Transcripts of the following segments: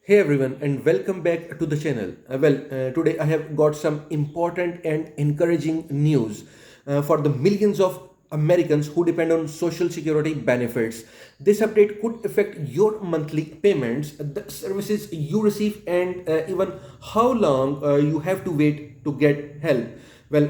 Hey everyone, and welcome back to the channel. Today I have got some important and encouraging news for the millions of Americans who depend on Social Security benefits. This update could affect your monthly payments, the services you receive, and even how long you have to wait to get help.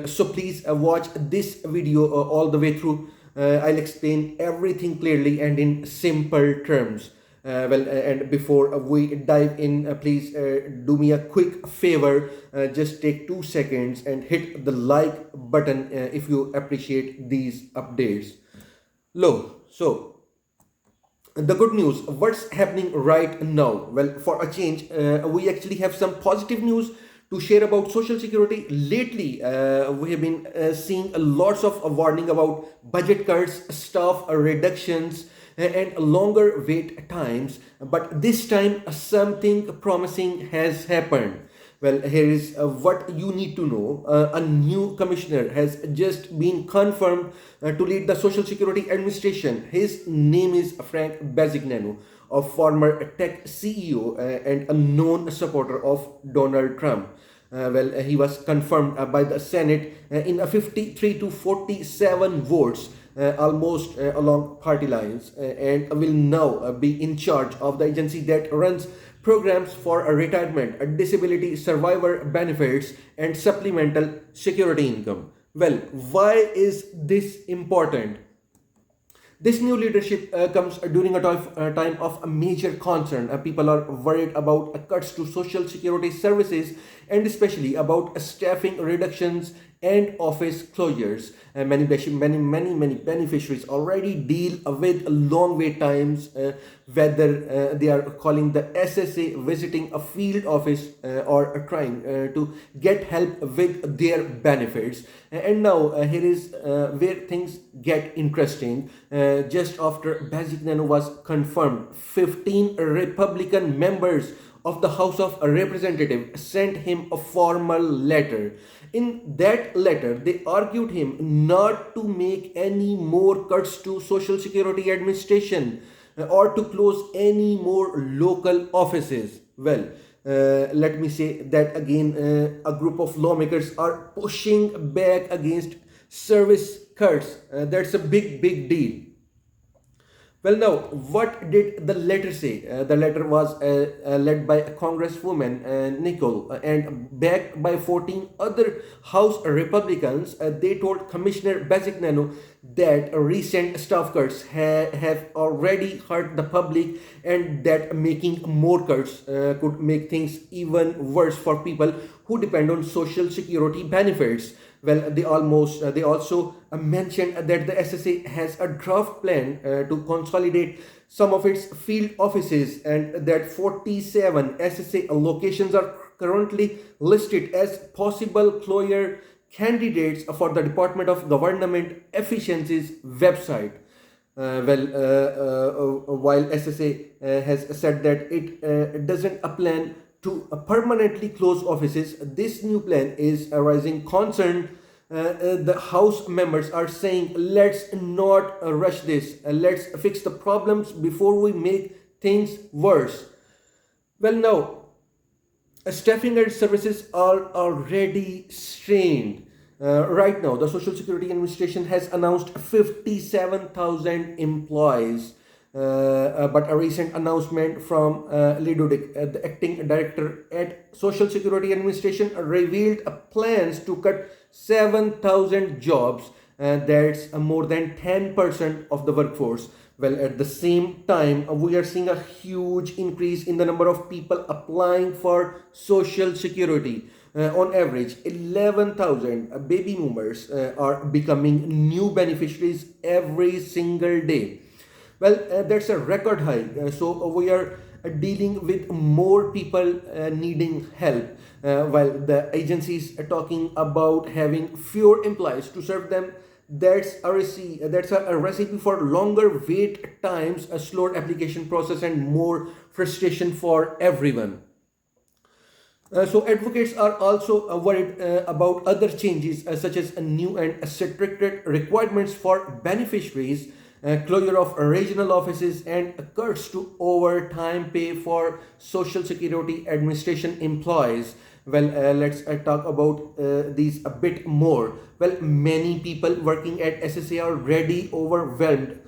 So please watch this video all the way through. I'll explain everything clearly and in simple terms. And before we dive in, please do me a quick favor. Just take 2 seconds and hit the like button if you appreciate these updates. So the good news, what's happening right now? Well, for a change, we actually have some positive news to share about Social Security. Lately, we have been seeing lots of warning about budget cuts, staff reductions, and longer wait times. But this time, something promising has happened. Well, here is what you need to know. A new commissioner has just been confirmed to lead the Social Security Administration. His name is Frank Bisignano, a former tech CEO and a known supporter of Donald Trump. He was confirmed by the Senate in a 53 to 47 votes, almost along party lines, and will now be in charge of the agency that runs programs for a retirement, a disability survivor benefits, and supplemental security income. Well, why is this important? This new leadership comes during a time of a major concern. People are worried about cuts to social security services and especially about staffing reductions and office closures. Many beneficiaries already deal with long wait times, whether they are calling the SSA, visiting a field office, or trying to get help with their benefits. And now here is where things get interesting. Just after Basignano was confirmed, 15 Republican members of the House of Representatives sent him a formal letter. In that letter, they argued him not to make any more cuts to Social Security Administration or to close any more local offices. Let me say that again, a group of lawmakers are pushing back against service cuts. That's a big deal. Now, what did the letter say? The letter was led by Congresswoman Nicole and backed by 14 other House Republicans. They told Commissioner Basignano that recent staff cuts have already hurt the public and that making more cuts could make things even worse for people who depend on Social Security benefits. They also mentioned that the SSA has a draft plan to consolidate some of its field offices and that 47 SSA locations are currently listed as possible employer candidates for the Department of Government Efficiency's website. While SSA has said that it doesn't plan to permanently close offices, this new plan is arising concern. The House members are saying, let's not rush this. Let's fix the problems before we make things worse. Now, staffing and services are already strained. Right now, the Social Security Administration has announced 57,000 employees. But a recent announcement from Lidudik, the acting director at Social Security Administration, revealed plans to cut 7,000 jobs. That's more than 10% of the workforce. At the same time, we are seeing a huge increase in the number of people applying for Social Security. On average, 11,000 baby boomers are becoming new beneficiaries every single day. That's a record high. So we are dealing with more people needing help, while the agencies are talking about having fewer employees to serve them. That's a recipe for longer wait times, a slower application process, and more frustration for everyone. So advocates are also worried about other changes such as new and stricter requirements for beneficiaries. closure of regional offices, and cuts to overtime pay for Social Security Administration employees. Well, let's talk about these a bit more. Well, many people working at SSA are already overwhelmed.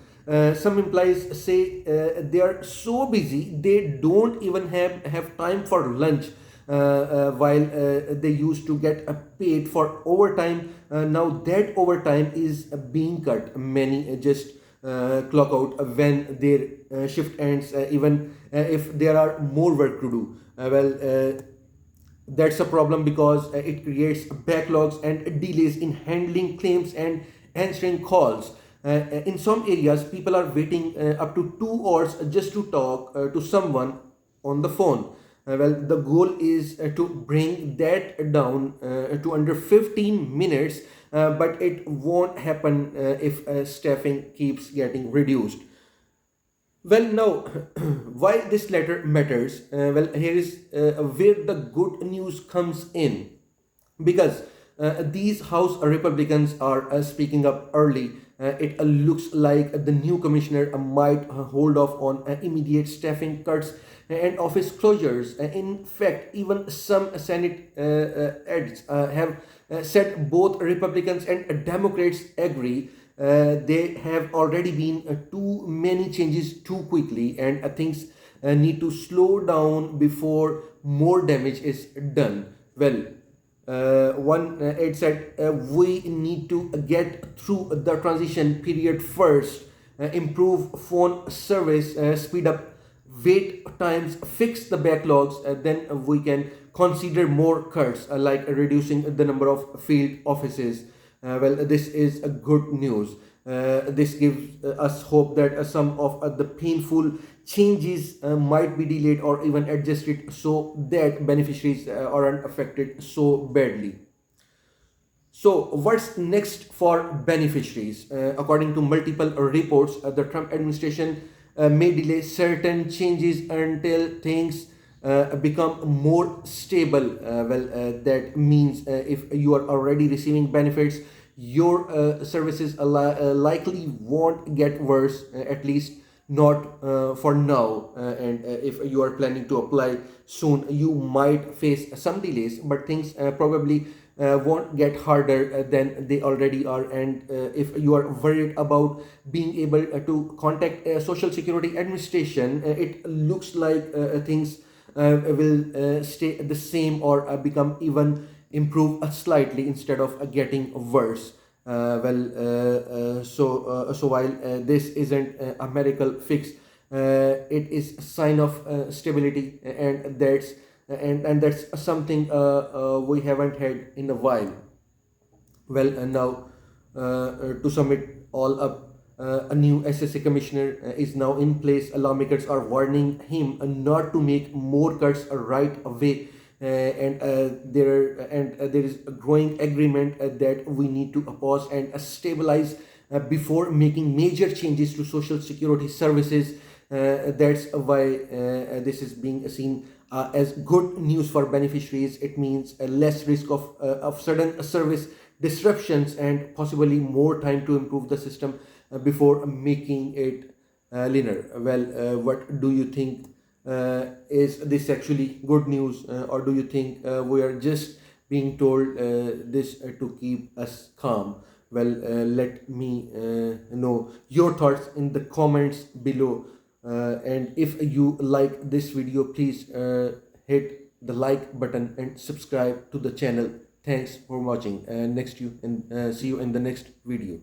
Some employees say they are so busy they don't even have time for lunch, while they used to get paid for overtime. Now that overtime is being cut. Many just clock out when their shift ends, even if there are more work to do. That's a problem because it creates backlogs and delays in handling claims and answering calls. In some areas, people are waiting up to 2 hours just to talk to someone on the phone. The goal is to bring that down to under 15 minutes, but it won't happen if staffing keeps getting reduced. Well, now, why this letter matters? Here is where the good news comes in, because these House Republicans are speaking up early. It looks like the new commissioner might hold off on immediate staffing cuts and office closures. In fact, even some Senate ads have said both Republicans and Democrats agree. They have already been too many changes too quickly, and things need to slow down before more damage is done. One it said we need to get through the transition period first, improve phone service, speed up wait times, fix the backlogs, then we can consider more cuts, like reducing the number of field offices. This is a good news. This gives us hope that some of the painful changes might be delayed or even adjusted so that beneficiaries aren't affected so badly. So, what's next for beneficiaries? According to multiple reports, the Trump administration may delay certain changes until things become more stable. That means if you are already receiving benefits, your services likely won't get worse, at least not for now. And if you are planning to apply soon, you might face some delays, but things probably won't get harder than they already are. And if you are worried about being able to contact Social Security Administration, it looks like things will stay the same or become even improve slightly instead of getting worse. So while this isn't a miracle fix, it is a sign of stability, and that's something we haven't had in a while. Now, to sum it all up, a new SSA Commissioner is now in place. Lawmakers are warning him not to make more cuts right away. There is a growing agreement that we need to pause and stabilize before making major changes to Social Security services. That's why this is being seen as good news for beneficiaries. It means less risk of sudden service disruptions and possibly more time to improve the system before making it linear. What do you think? Is this actually good news, or do you think we are just being told this to keep us calm? Let me know your thoughts in the comments below. And if you like this video, please hit the like button and subscribe to the channel. Thanks for watching. Next you and see you in the next video.